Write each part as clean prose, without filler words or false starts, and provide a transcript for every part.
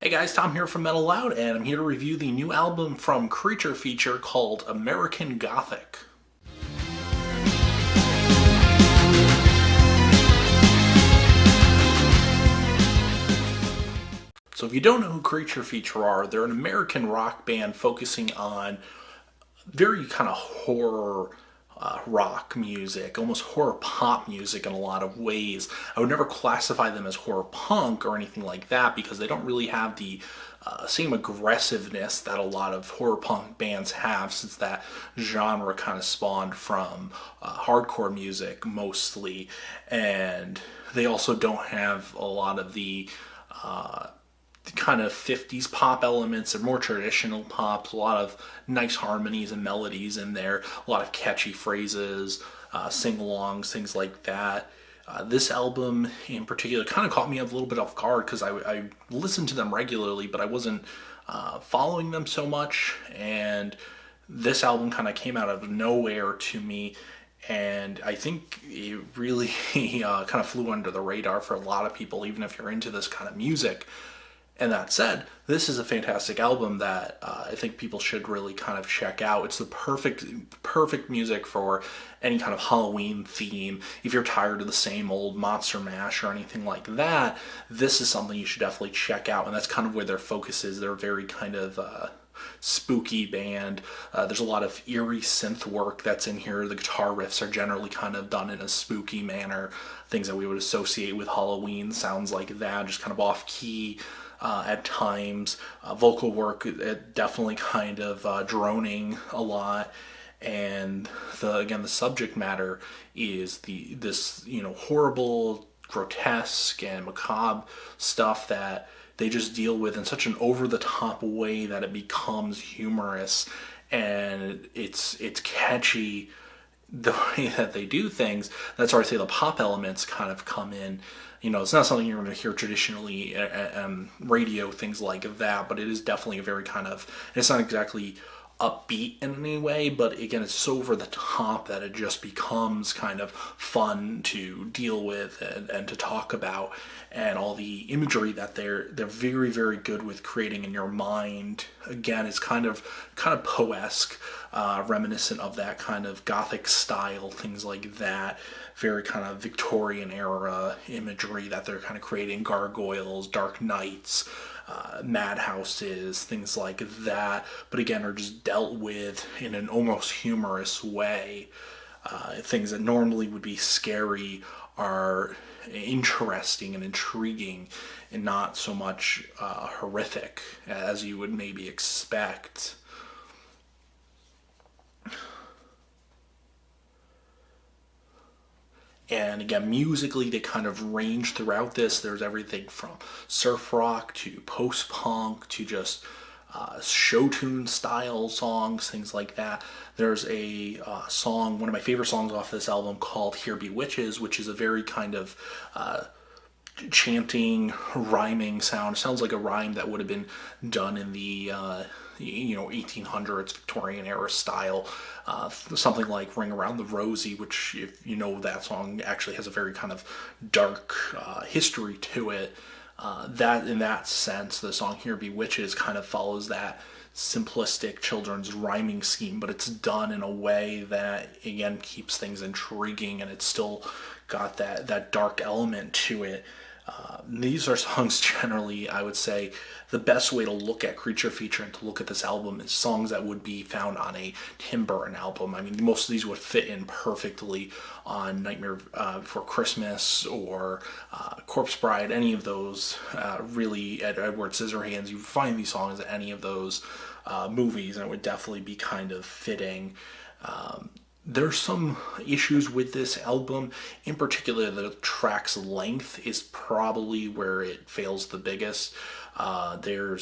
Hey guys, Tom here from Metalloud, and I'm here to review the new album from Creature Feature called American Gothic. So if you don't know who Creature Feature are, they're an American rock band focusing on very kind of horror rock music, almost horror pop music in a lot of ways. I would never classify them as horror punk or anything like that because they don't really have the same aggressiveness that a lot of horror punk bands have, since that genre kind of spawned from hardcore music mostly. And they also don't have a lot of the kind of 50s pop elements and more traditional pops, a lot of nice harmonies and melodies in there, a lot of catchy phrases, sing-alongs, things like that. This album in particular kind of caught me a little bit off guard because I listened to them regularly, but I wasn't following them so much, and this album kind of came out of nowhere to me, and I think it really kind of flew under the radar for a lot of people, even if you're into this kind of music. And that said, this is a fantastic album that I think people should really kind of check out. It's the perfect music for any kind of Halloween theme. If you're tired of the same old Monster Mash or anything like that, this is something you should definitely check out. And that's kind of where their focus is. They're a very kind of spooky band. There's a lot of eerie synth work that's in here. The guitar riffs are generally kind of done in a spooky manner. Things that we would associate with Halloween, sounds like that, just kind of off key. At times, vocal work definitely kind of droning a lot, and the subject matter is this horrible, grotesque, and macabre stuff that they just deal with in such an over the top way that it becomes humorous, and it's catchy the way that they do things. That's where I say the pop elements kind of come in. It's not something you're going to hear traditionally radio, things like that, but it is definitely a very kind of, it's not exactly upbeat in any way, but again, it's so over the top that it just becomes kind of fun to deal with and to talk about, and all the imagery that they're very, very good with creating in your mind. Again, it's kind of poesque, reminiscent of that kind of Gothic style, things like that. Very kind of Victorian era imagery that they're kind of creating, gargoyles, dark nights, madhouses, things like that, but again are just dealt with in an almost humorous way. Things that normally would be scary are interesting and intriguing, and not so much horrific as you would maybe expect. And again, musically, they kind of range throughout this. There's everything from surf rock to post-punk to just show tune style songs, things like that. There's a song, one of my favorite songs off this album, called Here Be Witches, which is a very kind of chanting, rhyming sound. It sounds like a rhyme that would have been done in the 1800s Victorian era style. Something like Ring Around the Rosie, which, if you know, that song actually has a very kind of dark history to it. That in that sense, the song Here Be Witches kind of follows that simplistic children's rhyming scheme, but it's done in a way that, again, keeps things intriguing, and it's still got that dark element to it. These are songs, generally, I would say, the best way to look at Creature Feature and to look at this album is songs that would be found on a Tim Burton album. I mean, most of these would fit in perfectly on Nightmare Before Christmas or Corpse Bride, any of those, really, Edward Scissorhands. You find these songs at any of those movies, and it would definitely be kind of fitting. There's some issues with this album. In particular, the track's length is probably where it fails the biggest. They're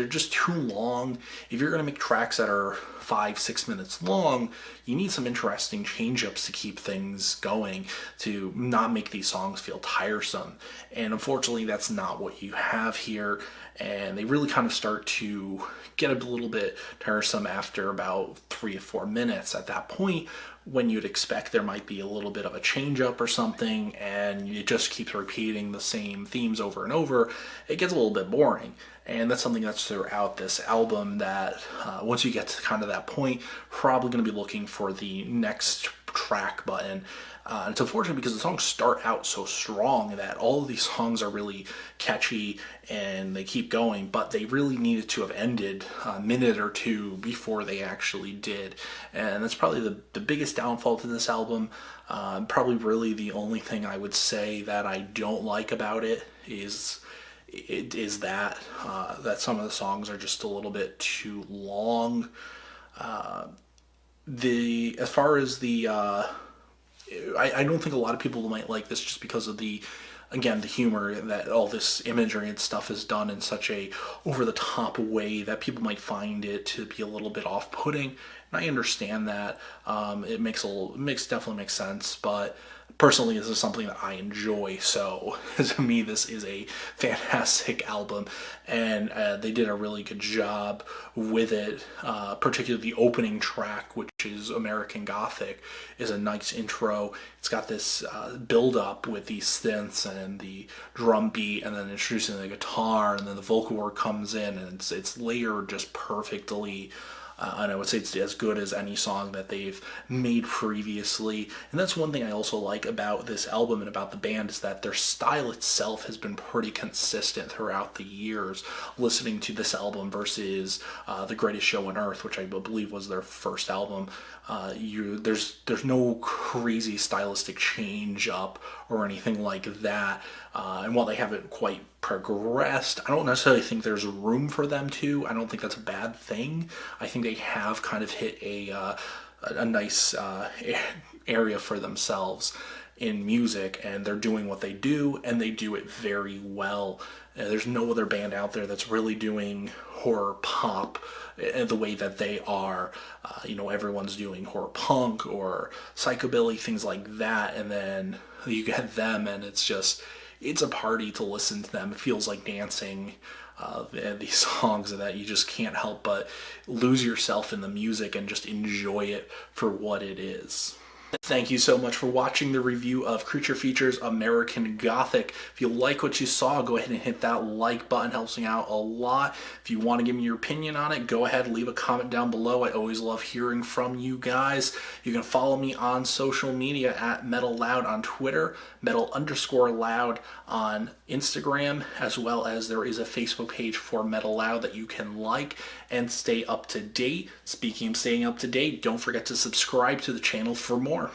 just too long. If you're going to make tracks that are 5-6 minutes long, you need some interesting change-ups to keep things going, to not make these songs feel tiresome. And unfortunately, that's not what you have here. And they really kind of start to get a little bit tiresome after about 3 to 4 minutes. At that point, when you'd expect there might be a little bit of a change up or something, and it just keeps repeating the same themes over and over, it gets a little bit boring. And that's something that's throughout this album that once you get to kind of that point, probably going to be looking for the next track button. It's unfortunate because the songs start out so strong that all of these songs are really catchy and they keep going, but they really needed to have ended a minute or two before they actually did. And that's probably the biggest downfall to this album. Probably really the only thing I would say that I don't like about it is that some of the songs are just a little bit too long. As far as the I don't think a lot of people might like this just because of the humor that all this imagery and stuff is done in such a over the top way that people might find it to be a little bit off putting. And I understand that. Definitely makes sense, but personally this is something that I enjoy, so to me this is a fantastic album, and they did a really good job with it. Particularly the opening track, which is American Gothic, is a nice intro. It's got this build up with these synths and the drum beat, and then introducing the guitar, and then the vocal work comes in, and it's layered just perfectly. And I would say it's as good as any song that they've made previously. And that's one thing I also like about this album and about the band, is that their style itself has been pretty consistent throughout the years. Listening to this album versus The Greatest Show on Earth, which I believe was their first album, there's no crazy stylistic change up or anything like that. And while they haven't quite progressed, I don't necessarily think there's room for them to. I don't think that's a bad thing. I think they have kind of hit a nice area for themselves in music, and they're doing what they do, and they do it very well. There's no other band out there that's really doing horror pop the way that they are. Everyone's doing horror punk or psychobilly, things like that, and then you get them, and it's a party to listen to them. It feels like dancing. These songs that you just can't help but lose yourself in the music and just enjoy it for what it is. Thank you so much for watching the review of Creature Features American Gothic. If you like what you saw, go ahead and hit that like button. Helps me out a lot. If you want to give me your opinion on it, go ahead and leave a comment down below. I always love hearing from you guys. You can follow me on social media at Metalloud on Twitter, Metal_Loud on Instagram, as well as there is a Facebook page for Metalloud that you can like and stay up to date. Speaking of staying up to date, don't forget to subscribe to the channel for more.